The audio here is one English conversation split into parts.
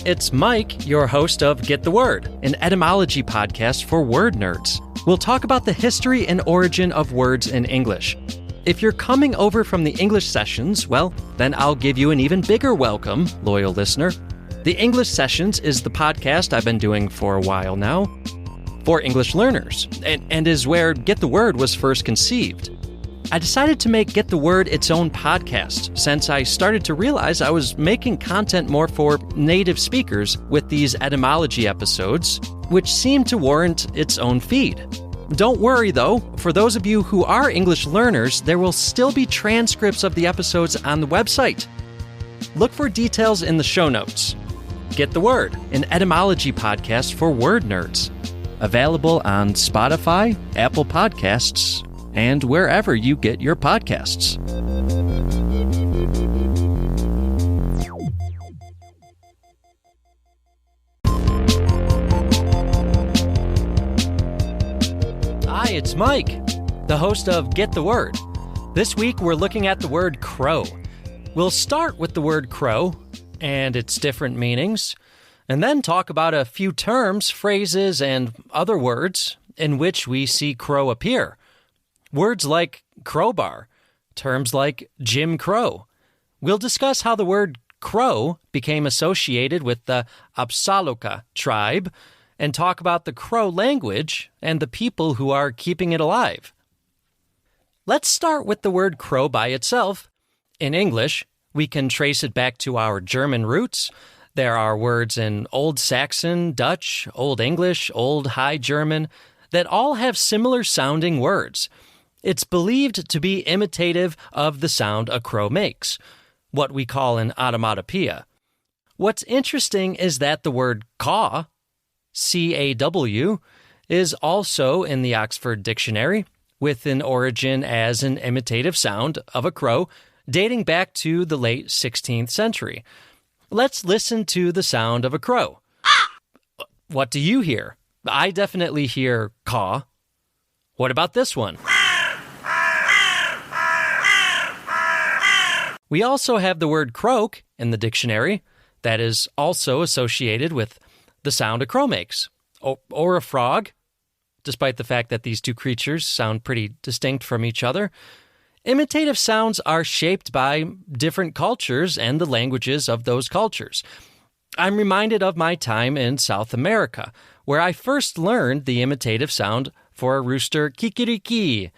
it's Mike, your host of Get the Word, an etymology podcast for word nerds. We'll talk about the history and origin of words in English. If you're coming over from the English sessions, well, then I'll give you an even bigger welcome, loyal listener. The English Sessions is the podcast I've been doing for a while now for English learners, and is where Get the Word was first conceived. I decided to make Get the Word its own podcast since I started to realize I was making content more for native speakers with these etymology episodes, which seemed to warrant its own feed. Don't worry though, for those of you who are English learners, there will still be transcripts of the episodes on the website. Look for details in the show notes. Get the Word, an etymology podcast for word nerds. Available on Spotify, Apple Podcasts, and wherever you get your podcasts. Hi, it's Mike, the host of Get the Word. This week we're looking at the word crow. We'll start with the word crow and its different meanings, and then talk about a few terms, phrases, and other words in which we see crow appear. Words like crowbar, terms like Jim Crow. We'll discuss how the word crow became associated with the Apsaloka tribe and talk about the Crow language and the people who are keeping it alive. Let's start with the word crow by itself. In English, we can trace it back to our German roots. There are words in Old Saxon, Dutch, Old English, Old High German that all have similar sounding words. It's believed to be imitative of the sound a crow makes, what we call an onomatopoeia. What's interesting is that the word caw, C-A-W, is also in the Oxford Dictionary, with an origin as an imitative sound of a crow dating back to the late 16th century. Let's listen to the sound of a crow. What do you hear? I definitely hear caw. What about this one? We also have the word croak in the dictionary that is also associated with the sound a crow makes, or a frog, despite the fact that these two creatures sound pretty distinct from each other. Imitative sounds are shaped by different cultures and the languages of those cultures. I'm reminded of my time in South America, where I first learned the imitative sound for a rooster, kikiriki.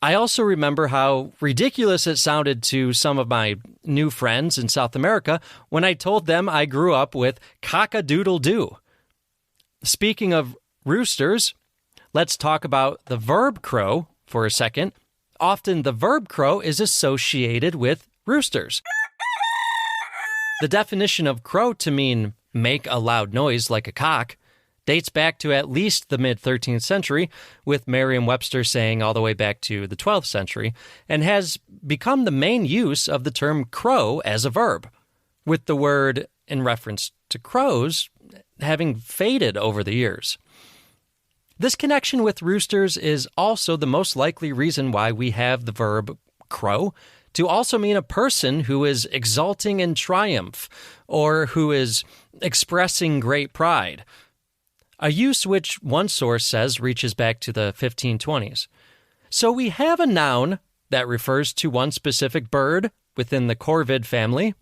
I also remember how ridiculous it sounded to some of my new friends in South America when I told them I grew up with cock-a-doodle-doo. Speaking of roosters, let's talk about the verb crow for a second. Often the verb crow is associated with roosters. The definition of crow to mean make a loud noise like a cock dates back to at least the mid-13th century, with Merriam-Webster saying all the way back to the 12th century, and has become the main use of the term crow as a verb, with the word in reference to crows having faded over the years. This connection with roosters is also the most likely reason why we have the verb crow to also mean a person who is exulting in triumph or who is expressing great pride. A use which one source says reaches back to the 1520s. So we have a noun that refers to one specific bird within the corvid family,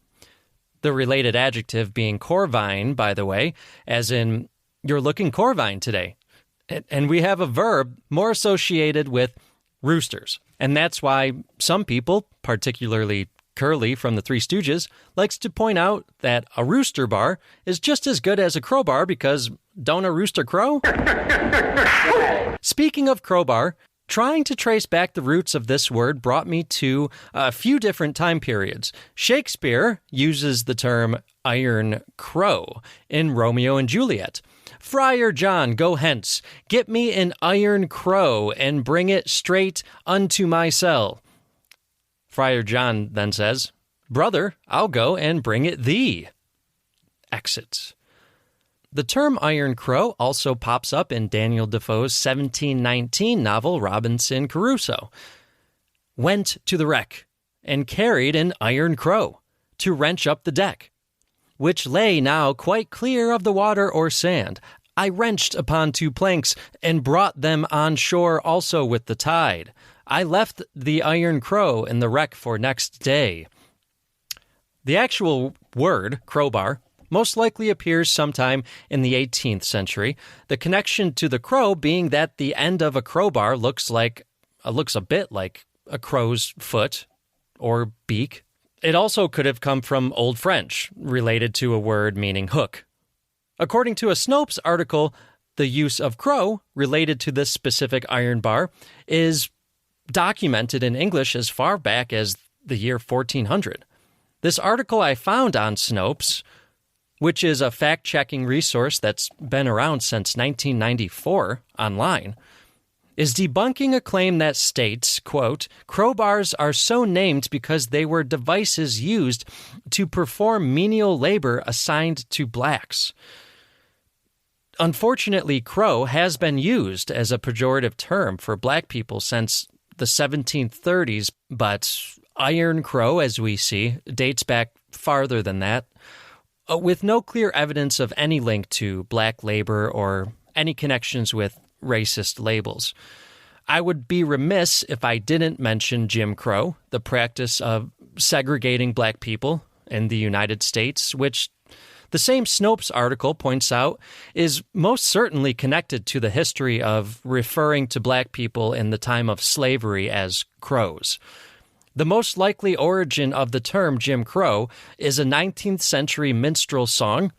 the related adjective being corvine, by the way, as in, you're looking corvine today. And we have a verb more associated with roosters. And that's why some people, particularly Curly from the Three Stooges, likes to point out that a rooster bar is just as good as a crowbar because don't a rooster crow? Speaking of crowbar, trying to trace back the roots of this word brought me to a few different time periods. Shakespeare uses the term iron crow in Romeo and Juliet. Friar John, go hence, get me an iron crow and bring it straight unto my cell. Friar John then says, brother, I'll go and bring it thee. Exits. The term iron crow also pops up in Daniel Defoe's 1719 novel Robinson Crusoe. Went to the wreck and carried an iron crow to wrench up the deck. which lay now quite clear of the water or sand. I wrenched upon 2 planks, and brought them on shore also with the tide. I left the iron crow in the wreck for next day. The actual word, crowbar, most likely appears sometime in the 18th century, the connection to the crow being that the end of a crowbar looks a bit like a crow's foot or beak. It also could have come from Old French, related to a word meaning hook. According to a Snopes article, the use of crow, related to this specific iron bar, is documented in English as far back as the year 1400. This article I found on Snopes, which is a fact-checking resource that's been around since 1994 online, is debunking a claim that states, quote, crowbars are so named because they were devices used to perform menial labor assigned to blacks. Unfortunately, crow has been used as a pejorative term for black people since the 1730s, but iron crow, as we see, dates back farther than that, with no clear evidence of any link to black labor or any connections with racist labels. I would be remiss if I didn't mention Jim Crow, the practice of segregating black people in the United States, which the same Snopes article points out is most certainly connected to the history of referring to black people in the time of slavery as crows. The most likely origin of the term Jim Crow is a 19th century minstrel song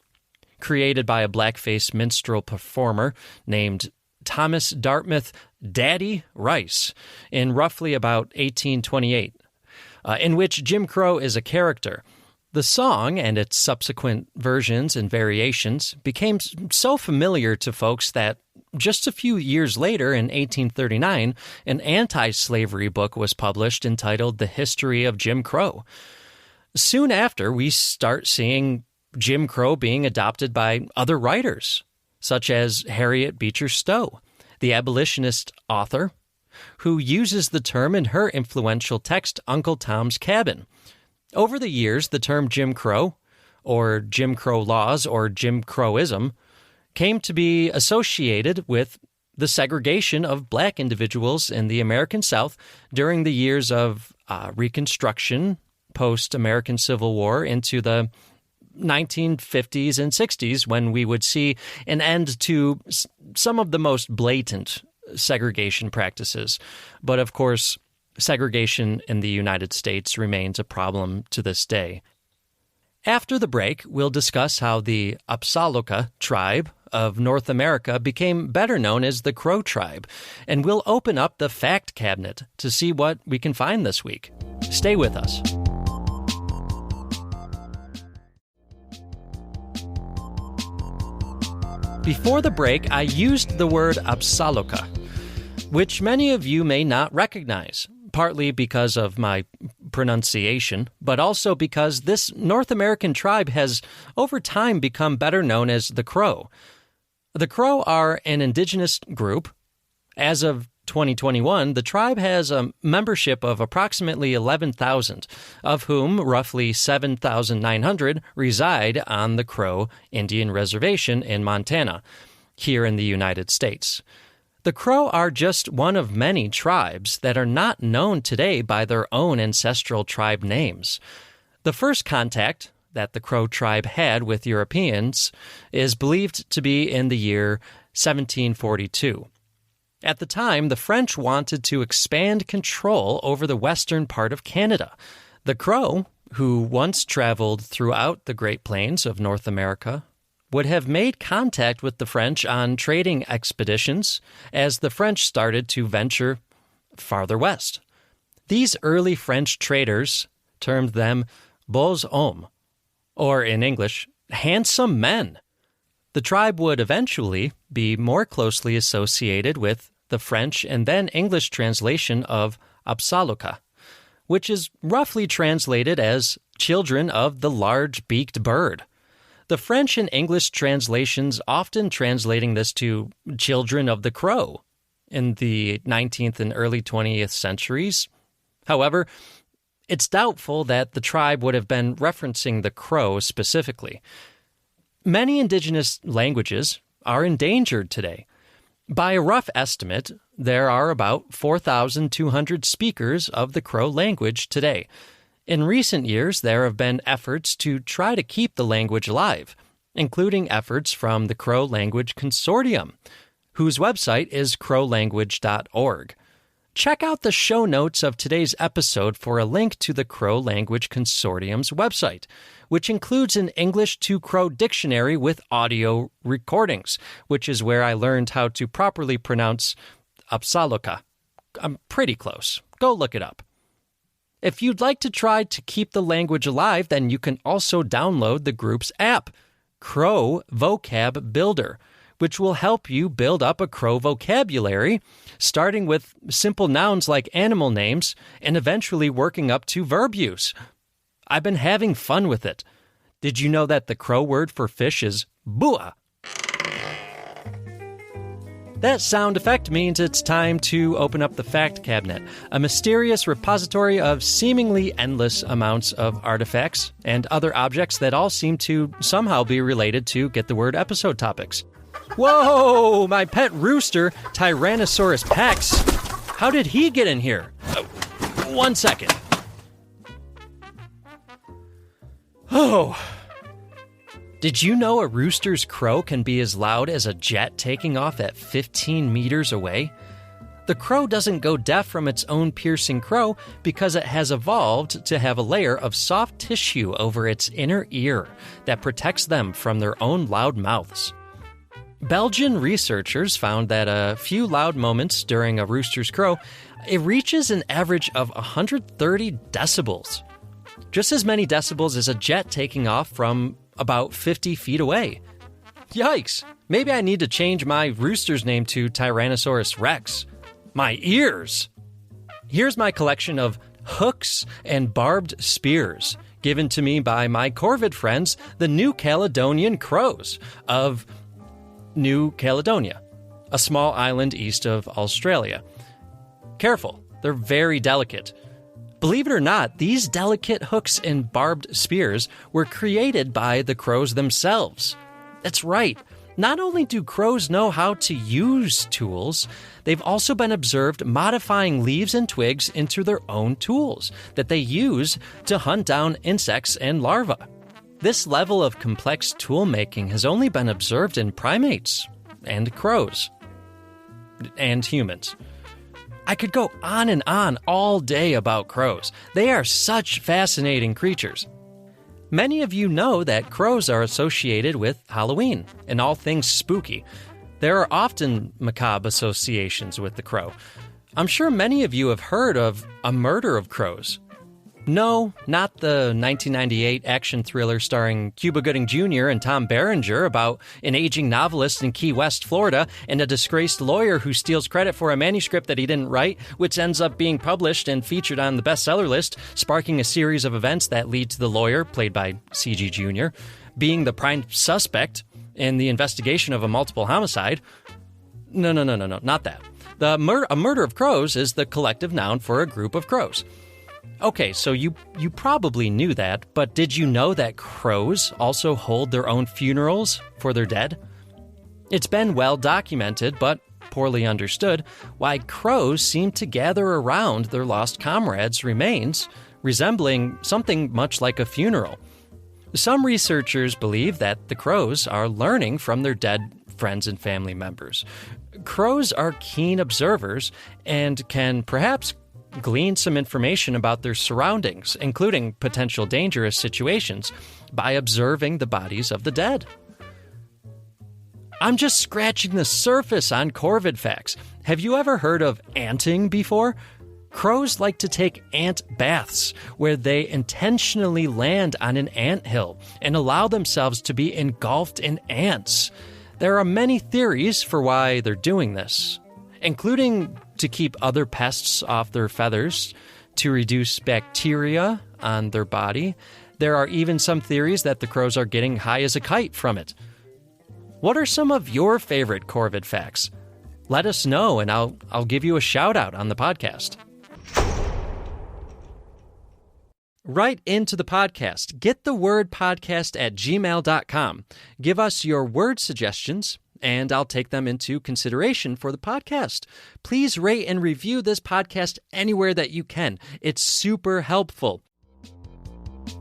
created by a blackface minstrel performer named Thomas Dartmouth Daddy Rice in roughly about 1828, in which Jim Crow is a character. The song and its subsequent versions and variations became so familiar to folks that just a few years later, in 1839, an anti-slavery book was published entitled The History of Jim Crow. Soon after, we start seeing Jim Crow being adopted by other writers, such as Harriet Beecher Stowe, the abolitionist author, who uses the term in her influential text, Uncle Tom's Cabin. Over the years, the term Jim Crow, or Jim Crow laws, or Jim Crowism, came to be associated with the segregation of black individuals in the American South during the years of Reconstruction, post-American Civil War, into the 1950s and 60s, when we would see an end to some of the most blatant segregation practices. But of course, segregation in the United States remains a problem to this day. After the break, we'll discuss how the Apsalouka tribe of North America became better known as the Crow tribe, and we'll open up the fact cabinet to see what we can find this week. Stay with us. Before the break, I used the word Apsalouka, which many of you may not recognize, partly because of my pronunciation, but also because this North American tribe has over time become better known as the Crow. The Crow are an indigenous group. As of 2021, the tribe has a membership of approximately 11,000, of whom roughly 7,900 reside on the Crow Indian Reservation in Montana, here in the United States. The Crow are just one of many tribes that are not known today by their own ancestral tribe names. The first contact that the Crow tribe had with Europeans is believed to be in the year 1742. At the time, the French wanted to expand control over the western part of Canada. The Crow, who once traveled throughout the Great Plains of North America, would have made contact with the French on trading expeditions as the French started to venture farther west. These early French traders termed them beaux hommes, or in English, handsome men. The tribe would eventually be more closely associated with the French and then English translation of Apsalouka, which is roughly translated as children of the large-beaked bird. The French and English translations often translating this to children of the crow in the 19th and early 20th centuries. However, It's doubtful that the tribe would have been referencing the Crow specifically. Many indigenous languages are endangered today. By a rough estimate, there are about 4,200 speakers of the Crow language today. In recent years, there have been efforts to try to keep the language alive, including efforts from the Crow Language Consortium, whose website is crowlanguage.org. Check out the show notes of today's episode for a link to the Crow Language Consortium's website, which includes an English to Crow dictionary with audio recordings, which is where I learned how to properly pronounce Apsaloka. I'm pretty close. Go look it up. If you'd like to try to keep the language alive, then you can also download the group's app, Crow Vocab Builder, which will help you build up a Crow vocabulary, starting with simple nouns like animal names and eventually working up to verb use. I've been having fun with it. Did you know that the Crow word for fish is bua? That sound effect means it's time to open up the Fact Cabinet, a mysterious repository of seemingly endless amounts of artifacts and other objects that all seem to somehow be related to Get the Word episode topics. Whoa! My pet rooster, Tyrannosaurus Rex. How did he get in here? 1 second. Oh. Did you know a rooster's crow can be as loud as a jet taking off at 15 meters away? The crow doesn't go deaf from its own piercing crow because it has evolved to have a layer of soft tissue over its inner ear that protects them from their own loud mouths. Belgian researchers found that a few loud moments during a rooster's crow, it reaches an average of 130 decibels. Just as many decibels as a jet taking off from about 50 feet away. Yikes! Maybe I need to change my rooster's name to Tyrannosaurus Rex. My ears! Here's my collection of hooks and barbed spears, given to me by my corvid friends, the New Caledonian Crows of New Caledonia, a small island east of Australia. Careful, they're very delicate. Believe it or not, these delicate hooks and barbed spears were created by the crows themselves. That's right. Not only do crows know how to use tools, they've also been observed modifying leaves and twigs into their own tools that they use to hunt down insects and larvae. This level of complex tool-making has only been observed in primates and crows and humans. I could go on and on all day about crows. They are such fascinating creatures. Many of you know that crows are associated with Halloween and all things spooky. There are often macabre associations with the crow. I'm sure many of you have heard of A Murder of Crows. No, not the 1998 action thriller starring Cuba Gooding Jr. and Tom Berenger about an aging novelist in Key West, Florida, and a disgraced lawyer who steals credit for a manuscript that he didn't write, which ends up being published and featured on the bestseller list, sparking a series of events that lead to the lawyer, played by C.G. Jr., being the prime suspect in the investigation of a multiple homicide. No, not that. A murder of crows is the collective noun for a group of crows. Okay, so you probably knew that, but did you know that crows also hold their own funerals for their dead? It's been well documented, but poorly understood, why crows seem to gather around their lost comrades' remains, resembling something much like a funeral. Some researchers believe that the crows are learning from their dead friends and family members. Crows are keen observers and can perhaps glean some information about their surroundings, including potential dangerous situations, by observing the bodies of the dead. I'm just scratching the surface on corvid facts. Have you ever heard of anting before? Crows like to take ant baths, where they intentionally land on an anthill and allow themselves to be engulfed in ants. There are many theories for why they're doing this, including to keep other pests off their feathers, to reduce bacteria on their body. There are even some theories that the crows are getting high as a kite from it. What are some of your favorite corvid facts? Let us know, and I'll give you a shout out on the podcast. Write into the podcast. Get the word podcast at gmail.com. Give us your word suggestions, and I'll take them into consideration for the podcast. Please rate and review this podcast anywhere that you can. It's super helpful.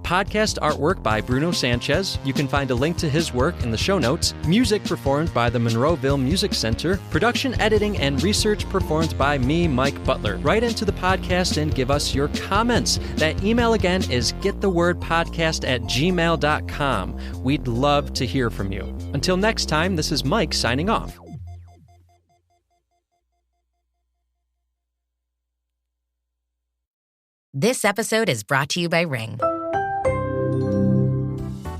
Podcast artwork by Bruno Sanchez. You can find a link to his work in the show notes. Music performed by the Monroeville Music Center. Production, editing, and research performed by me, Mike Butler. Write into the podcast and give us your comments. That email again is getthewordpodcast@gmail.com. We'd love to hear from you. Until next time, this is Mike signing off. This episode is brought to you by Ring.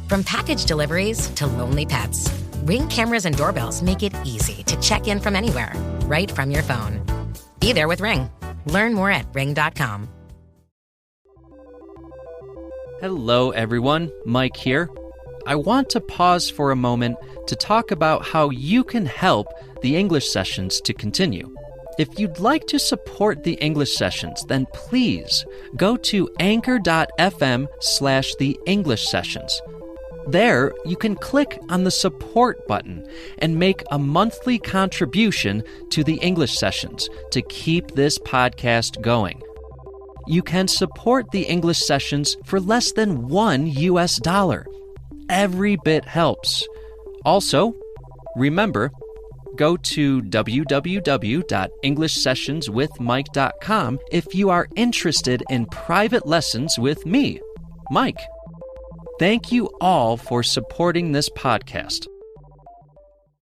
From package deliveries to lonely pets, Ring cameras and doorbells make it easy to check in from anywhere, right from your phone. Be there with Ring. Learn more at ring.com. Hello, everyone. Mike here. I want to pause for a moment to talk about how you can help the English sessions to continue. If you'd like to support the English sessions, then please go to anchor.fm/the English sessions. There, you can click on the support button and make a monthly contribution to the English sessions to keep this podcast going. You can support the English sessions for less than $1. Every bit helps. Also, remember, go to www.englishsessionswithmike.com if you are interested in private lessons with me, Mike. Thank you all for supporting this podcast.